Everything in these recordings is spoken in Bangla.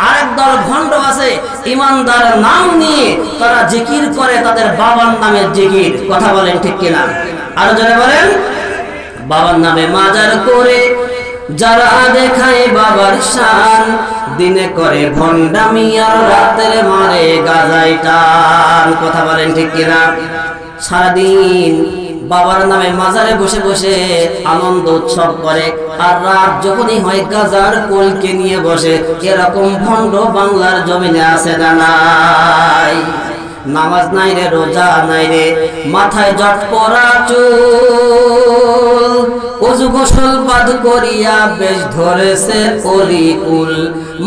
আরেক দল ভণ্ড আছে ইমানদার নাম নিয়ে তারা জিকির করে তাদের বাবার নামের জিকির। কথা বলেন ঠিক কিনা? আরো জোরে বলেন। বাবার নামে মাজার করে যারা দেখায় বাবার শান, দিনে করে ভণ্ডামি আর রাতের মারে গাজায় টান। কথা বলেন ঠিক কিনা? সারাদিন বাবার নামে মাজারে বসে বসে আনন্দ উৎসব করে, আর রাত যখনই হয় গাজার কোলকে নিয়ে বসে। এরকম ভণ্ড বাংলার জমিনে আছে না নাই? নামাজ নাই রে, রোজা নাই রে, মাথায় জট পরা চুল, ওযু গোসল বাদ করিয়া বেশ ধরেছে অলিকুল।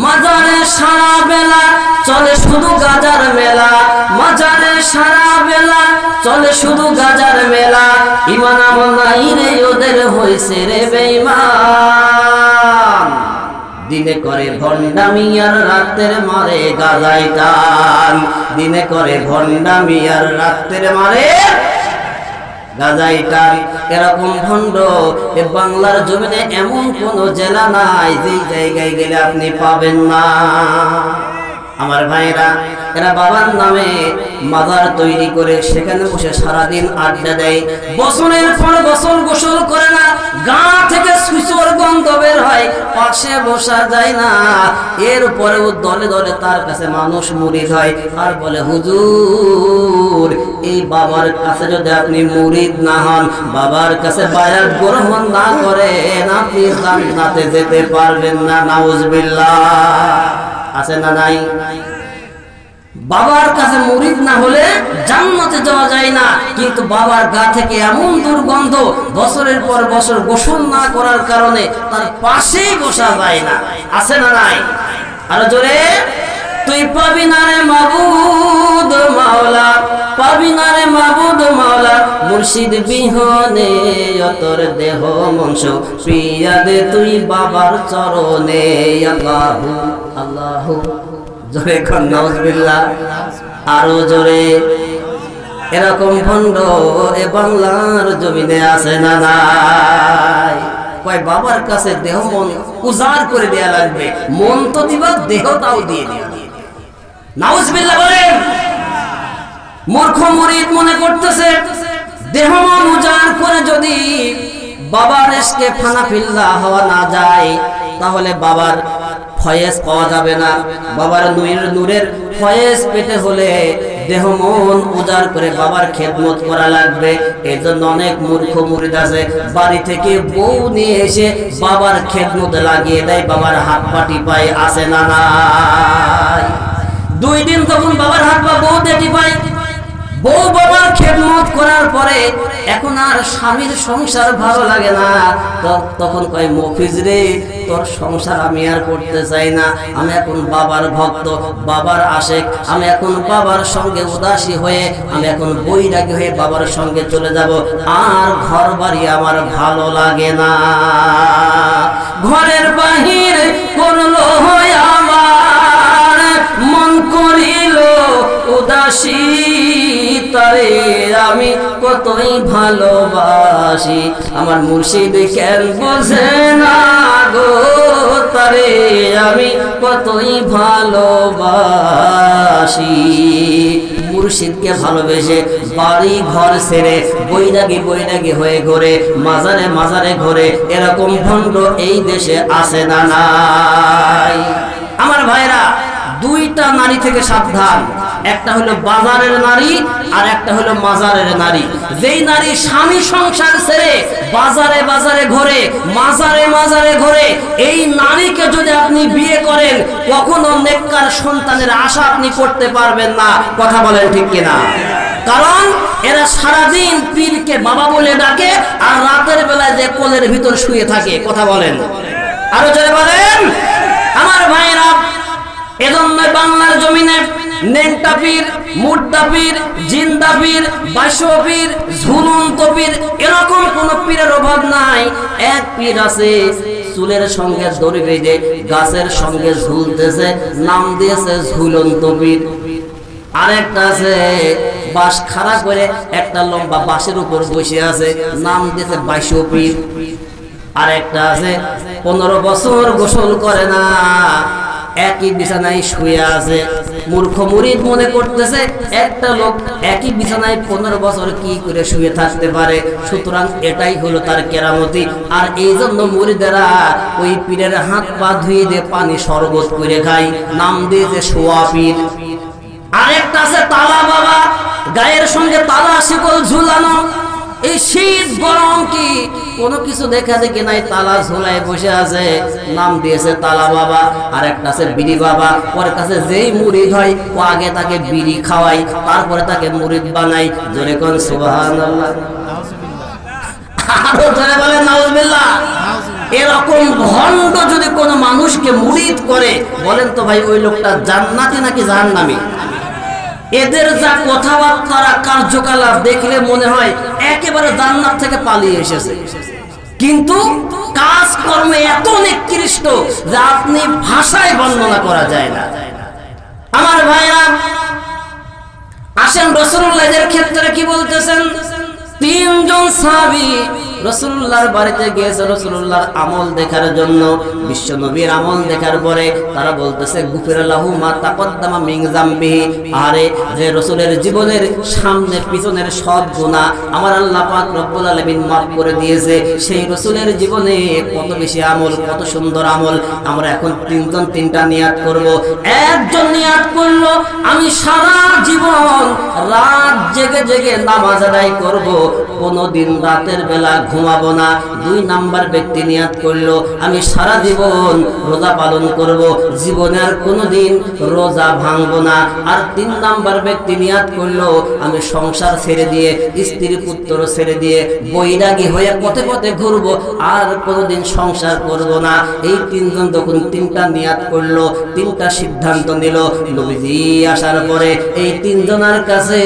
মাজারে সারা বেলা চলে শুধু গাজার মেলা, মাজারে সারা বেলা চলে শুধু গাজার মেলা। ইমান আমল নাই রে ওদের হইছে রে বেঈমান, দিনে করে ভণ্ডামি আর রাতের মারে গাজায় টান। দিনে করে ভণ্ডামি আর রাতের মারে গাজায় টান। এরকম ভণ্ড এ বাংলার জমিনে এমন কোন জেলা নাই যেই জায়গায় গেলে আপনি পাবেন না। আমার ভাইরা, এরা বাবার নামে মাজার তৈরি করে সেখানে বসে সারাদিন আড্ডা দেয়। বছরের পর বছর গোসল করে না, গা থেকে সুসর গন্ধ বের হয়, পাশে বসা যায় না। এরপরেও দলে দলে তার কাছে মানুষ মুরিদ হয় আর বলে, হুজুর এই বাবার কাছে যদি আপনি মুরিদ না হন, বাবার কাছে বায়াত গ্রহণ না করেন, আপনি জান্নাতে যেতে পারবেন না। নাউজুবিল্লাহ। আছে না নাই? বাবার কাছে মুরিদ না হলে জান্নাতে যাওয়া যায় না। কিন্তু বাবার গা থেকে এমন দুর্গন্ধ, বছরের পর বছর গোসল না করার কারণে তার পাশেই বসা যায় না। আছে না নাই? আরো জোরে। তুই পাবি না রে মাবুদ মাওলা, পাবি না রে মাবুদ মাওলা, মুর্শিদ বিহনে তোর দেহ মনস প্রিয়া দে তুই বাবার চরণে। আল্লাহু আল্লাহু। জোরে কর নাউজুবিল্লাহ। আরো জোরে। এরকম ভণ্ড এ বাংলার জমিনে আছে না নাই? কয় বাবার কাছে দেহ মন উজাড় করে দেয়া লাগবে, মন তো দিবা, দেহটাও দিয়ে দিবা। নাউজুবিল্লাহ বলেন। মূর্খ মুরিদ মনে করতেছে দেহ মন উজাড় করে যদি বাবার ইশকে ফানা ফিল্লা হওয়া না যায়, তাহলে বাবার ফয়েজ পাওয়া যাবে না। বাবার নূরের ফয়েজ পেতে হলে দেহ মন উজাড় করে বাবার খেদমত করা লাগবে। এই জন্য অনেক মূর্খ মুরিদ আছে, বাড়ি থেকে বউ নিয়ে এসে বাবার খেদমতে লাগিয়ে দেয়, বাবার হাত পাটি পায়। আছে না নাই? 2 দিন তখন বাবার হাত পা বউ দেখি পায়, বউ বাবার খেদমত করার পরে এখন আর স্বামীর সংসার ভালো লাগে না। তখন কয়, মফিজ রে তোর সংসার আমি আর করতে চাই না, আমি এখন বাবার ভক্ত, বাবার আশেক, আমি এখন বাবার সঙ্গে উদাসী হয়ে, আমি এখন বৈরাগী হয়ে বাবার সঙ্গে চলে যাব। আর ঘর বাড়ি আমার ভালো লাগে না। ঘরের বাহির করলো আমার, মন করিল উদাসী, তারে আমি কতই ভালোবাসি। আমার মুর্শিদ কেন বোঝে না গো, তারে আমি কতই ভালোবাসি। মুর্শিদকে ভালোবেসে বাড়ি ঘর ছেড়ে বৈরাগী বৈরাগী হয়ে ঘোরে, মাজারে মাজারে ঘোরে। এরকম ভণ্ড এই দেশে আছে না নাই? আমার ভাইরা, 2টা নারী থেকে সাবধান। একটা হলো বাজারের নারী আর একটা হলো মাজারের নারী। যেই নারী স্বামী সংসার ছেড়ে বাজারে বাজারে ঘোরে, মাজারে মাজারে ঘোরে, এই নারীকে যদি আপনি বিয়ে করেন, কখনো নেককার সন্তানের আশা আপনি করতে পারবেন না। কথা বলেন ঠিক কিনা? কারণ এরা সারাদিন পীরকে বাবা বলে ডাকে আর রাতের বেলায় যে কোলের ভিতর শুয়ে থাকে। কথা বলেন। আরো জোরে বলেন। আমার ভাইরা, এজন্য বাংলার জমিনে নেংটা পীর, মুর্দা পীর, জিন্দা পীর, বাইশো পীর, ঝুলন্ত পীর, এরকম কোন পীরের অভাব নাই। এক পীর আছে, চুলের সঙ্গে দড়ি বেঁধে গাছের সঙ্গে ঝুলতেছে, নাম দিয়েছে ঝুলন্ত পীর। আরেকটা আছে বাঁশ খাড়া করে একটা লম্বা বাঁশের উপর বসে আছে, নাম দিয়েছে বাইশো পীর। আরেকটা আছে 15 বছর গোসল করে না, একই বিছানায় শুয়ে আছে। মূর্খ মুরিদ মনে করতেছে একটা লোক একই বিছানায় 15 বছর কি করে শুয়ে থাকতে পারে, সুতরাং এটাই হলো তার কেরামতি। আর এই জন্য মুরিদেরা ওই পীরের হাত পা ধুয়ে দিয়ে পানি শরবত করে খায়, নাম দিয়েছে শোয়া পীর। আরেকটা আছে তালা বাবা, গায়ের সঙ্গে তালা শিকল ঝুলানো। এই শীত গরম কি কোনো কিছু দেখা দেখি নাই, তালা ঝুলায় বসে আছে, নাম দিয়েছে তালা বাবা। আর একটা আছে বিড়ি বাবা, ওর কাছে যেই মুরিদ হয় ও আগে তাকে বিড়ি খাওয়াই, তারপরে তাকে মুরিদ বানাই। জোরে কোন সুবহানাল্লাহ, আরো জোরে বলেন নাউজুবিল্লাহ। এরকম ভণ্ড যদি কোনো মানুষকে মুরিদ করে, বলেন তো ভাই ওই লোকটা জান্নাতি নাকি জাহান্নামী? এদের যা কথাবার্তা কার্যকলাপ দেখলে মনে হয় একেবারে জান্নাত থেকে পালিয়ে এসেছে, কিন্তু কাজকর্ম এত নিকৃষ্ট যে আপনি ভাষায় বর্ণনা করা যায় না। আমার ভাইরা আসেন, রাসূলুল্লাহর ক্ষেত্রে কি বলতেছেন? 3 জন সাহাবী রাসূলুল্লাহর বাড়িতে গিয়েছে রাসূলুল্লাহর আমল দেখার জন্য। বিশ্ব নবীর আমল দেখার পরে তারা বলতেছে গুফিরা লাহু মা তাকদ্দামা মিন যামবিহি। আরে যে রাসূলের জীবনের সামনে পিছনের সব গুনাহ আমার আল্লাহ পাক রব্বুল আলামিন মাফ করে দিয়েছে। সেই রাসূলের জীবনে কত বেশি আমল, কত সুন্দর আমল। আমরা এখন 3 জন 3টা নিয়াত করব। একজন নিয়াত করলো আমি সারা জীবন রাত জেগে জেগে নামাজ আদায় করব, কোনদিন রাতের বেলা ঘুমাবো না। 2 নাম্বার ব্যক্তি নিয়াত করলো আমি সারা জীবন রোজা পালন করব, জীবনে আর কোনোদিন রোজা ভাঙবো না। আর 3 নাম্বার ব্যক্তি নিয়াত করলো আমি সংসার ছেড়ে দিয়ে, স্ত্রী পুত্র ছেড়ে দিয়ে বৈরাগী হয়ে পথে পথে ঘুরবো, আর কোনোদিন সংসার করব না। এই 3 জন যখন 3টা নিয়াত করলো, 3টা সিদ্ধান্ত নিল, নবীজি আসার পরে এই 3 জনের কাছে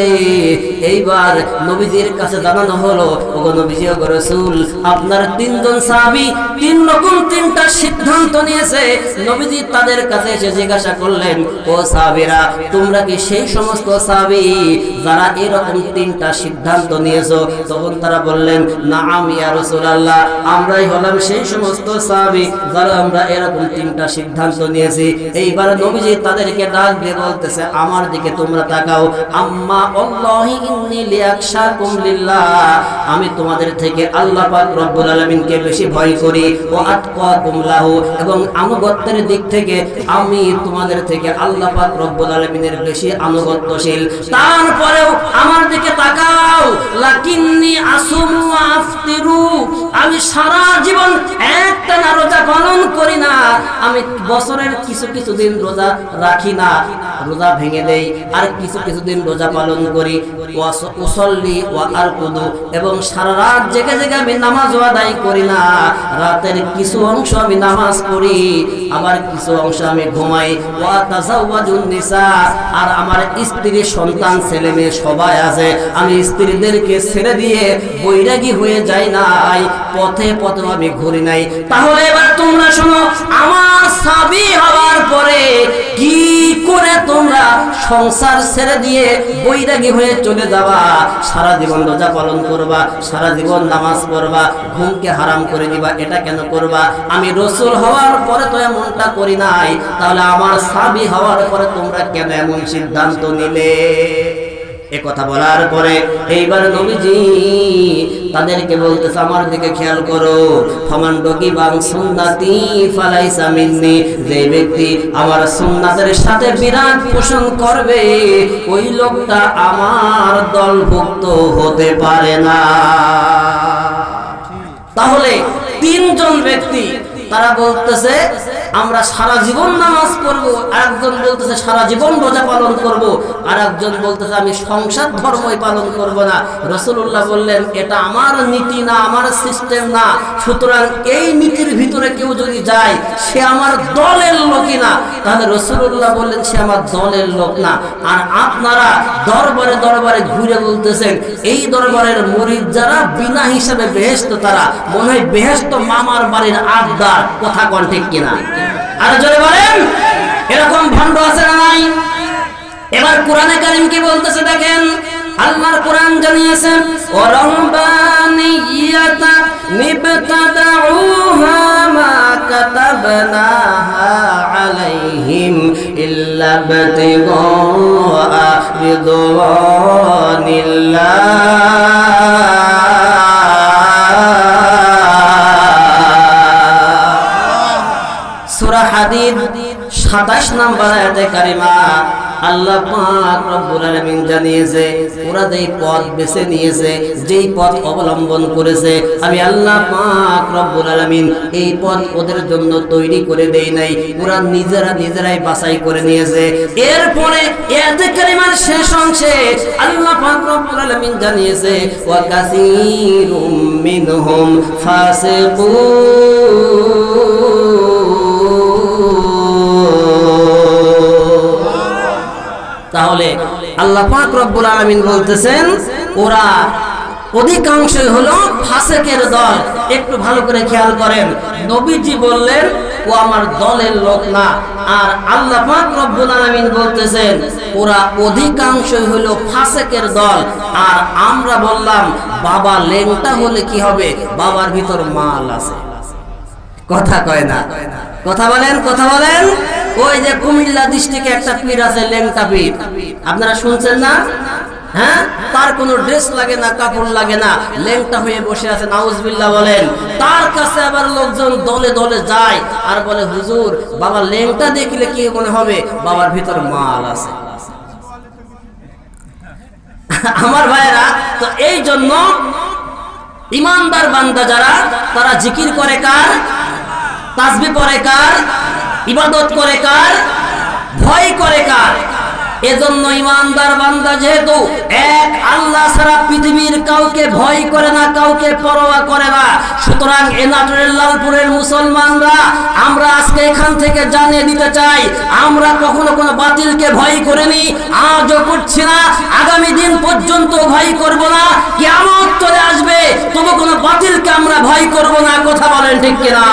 এইবার নবীজির কাছে জানানো হলো, ওগো নবীজি, ওগো রাসূল, আপনার 3 জন সাহাবী 3 রকম 3টা সিদ্ধান্ত নিয়েছে। নবীজি তাদের কাছে এসে জিজ্ঞাসা করলেন, ও সাহাবীরা, তোমরা কি সেই সমস্ত সাহাবী যারা এরকম 3টা সিদ্ধান্ত নিয়েছো? তখন তারা বললেন, নাআম ইয়া রাসূলুল্লাহ, আমরাই হলাম সেই সমস্ত সাহাবী যারা আমরা এরকম 3টা সিদ্ধান্ত নিয়েছি। এইবার নবীজি তাদেরকে ডাক দিয়ে বলতেছে, আমার দিকে তোমরা তাকাও। আম্মা আল্লাহি ইন্নী লিয়াখশাকুম লিল্লাহ, আমি তোমাদের থেকে আল্লাহ পাক রব্বুল আলামিনকে বেশি ভয় করি। ও আতকাকুম লাহু, এবং আনুগত্যের দিক থেকে আমি তোমাদের থেকে আল্লাহ পাক রব্বুল আলামিনের বেশি আনুগত্যশীল। তারপরেও আমার দিকে তাকাও। লাকিন্নী আসুমু ওয়া আফতিরু, আমি সারা জীবন একটানা রোজা পালন করি না, আমি বছরের কিছু কিছু দিন রোজা রাখি না, রোজা ভেঙে দেই, আর কিছু কিছু দিন রোজা পালন করি। ওয়া উসাল্লি ওয়া আরকুদু, এবং সারা রাত জেগে জেগে আমি নামাজ আদায় করি না, রাতের কিছু অংশ আমি নামাজ পড়ি, আবার কিছু অংশ আমি ঘুমাই। ওয়া তাজাওয়াজুন নিসা, আর আমার স্ত্রী সন্তান ছেলে মেয়ে সবাই আছে, আমি স্ত্রীদেরকে ছেড়ে দিয়ে বৈরাগী হয়ে যাই নাই, পথে পথে আমি ঘুরি নাই। তাহলে এবার তোমরা শোনো, আমার সাহাবী হওয়ার পরে কি করে তোমরা সংসার ছেড়ে দিয়ে বৈরাগী হয়ে চলে যাবা? সারা জীবন রোজা পালন করবা, সারা জীবন নামাজ পড়বা, ঘুমকে হারাম করে দিবা, এটা কেন করবা? আমি রাসূল হওয়ার পরে তো এমনটা করি নাই, তাহলে আমার সাহাবী হওয়ার পরে তোমরা কেন এমন সিদ্ধান্ত নিলে? এ কথা বলার পরে এইবার নবীজি তাদেরকে বলতেছে, আমার দিকে খেয়াল করো। ফামান রগিবান সুন্নতি ফালাইসা মিন্নি, যে ব্যক্তি আমার সুন্নাতের সাথে বিরাগ পোষণ করবে ওই লোকটা আমার দলভুক্ত হতে পারে না। তাহলে 3 জন ব্যক্তি তারা বলতেছে আমরা সারা জীবন নামাজ পড়বো, আরেকজন বলতেছে সারা জীবন রোজা পালন করব, আরেকজন বলতেছে আমি সংসার ধর্মই পালন করব না। রাসূলুল্লাহ বললেন, এটা আমার নীতি না, আমার সিস্টেম না, সুতরাং এই নীতির ভিতরে কেউ যদি যায় সে আমার দলের লোকই না। তাহলে রাসূলুল্লাহ বললেন সে আমার দলের লোক না। আর আপনারা দরবারে দরবারে ঘুরে বলতেছেন এই দরবারের মুরিদ যারা বিনা হিসাবে বেহেশত, তারা মনে হয় বেহেশত মামার বাড়ির আবদার। কথা কোন ঠিক কিনা? আর জোরে বলেন, এরকম ভণ্ড আছে না নাই? এবার কোরআনে কারীম কি বলতেছে দেখেন, আল্লাহর কোরআন জানিয়েছেন, ওয়ারাহবানিয়াতা নিবতাদাউহা মা كتبناها عليهم إلا ابتغاء رضوان الله সূরা হাদীদ 27 নম্বর আয়াতে কারিমা আল্লাহ পাক রব্বুল আলামিন জানিয়েছে ওরা যেই পথ বেছে নিয়েছে যেই পথ অবলম্বন করেছে আমি আল্লাহ পাক রব্বুল আলামিন এই পথ ওদের জন্য তৈরি করে দেই নাই ওরা নিজেরাই বাছাই করে নিয়েছে এরপরে আয়াতে কারিমার শেষ অংশে আল্লাহ পাক রব্বুল আলামিন জানিয়েছে ওয়া কাসীরুম মিনহুম ফাসিকুন তাহলে আল্লাহ পাক রব্বুল আলামিন বলতেছেন ওরা অধিকাংশই হলো ফাসিকের দল একটু ভালো করে খেয়াল করেন নবীজি বললেন ও আমার দলের লোক না আর আল্লাহ পাক রব্বুল আলামিন বলতেছেন ওরা অধিকাংশই হলো ফাসিকের দল আর আমরা বললাম বাবা লেংটা হলে কি হবে বাবার ভিতর মাল আছে কথা কয় না কথা বলেন ওই যে কুমিল্লা ডিস্ট্রিক্টে একটা পীর আছে লেংটা পীর আপনারা শুনছেন না হ্যাঁ তার কোনো ড্রেস লাগে না কাপড় লাগে না লেংটা হয়ে বসে আছে নাউজুবিল্লাহ বলেন তার কাছে আবার লোকজন দলে দলে যায় আর বলে হুজুর বাবা লেংটা দেখলে কি মনে হবে বাবার ভিতর মাল আছে আমার ভাইরা তো এই জন্য ইমানদার বান্দা যারা তারা জিকির করে কার তাসবিহ পড়ে কার ইবাদত করে কার ভয় করে কার এজন্য ইমানদার বান্দা যেহেতু এক আল্লাহ ছাড়া পৃথিবীর কাউকে ভয় করে না কাউকে পরোয়া করে না সুতরাং এ নাটোরের লালপুরের মুসলমানরা আমরা আজকে এখান থেকে জানিয়ে দিতে চাই আমরা কখনো কোনো বাতিলকে ভয় করিনি আজও করছি না আগামী দিন পর্যন্ত ভয় করব না কিয়ামত চলে আসবে তবু কোনো বাতিলকে আমরা ভয় করব না কথা বলেন ঠিক কিনা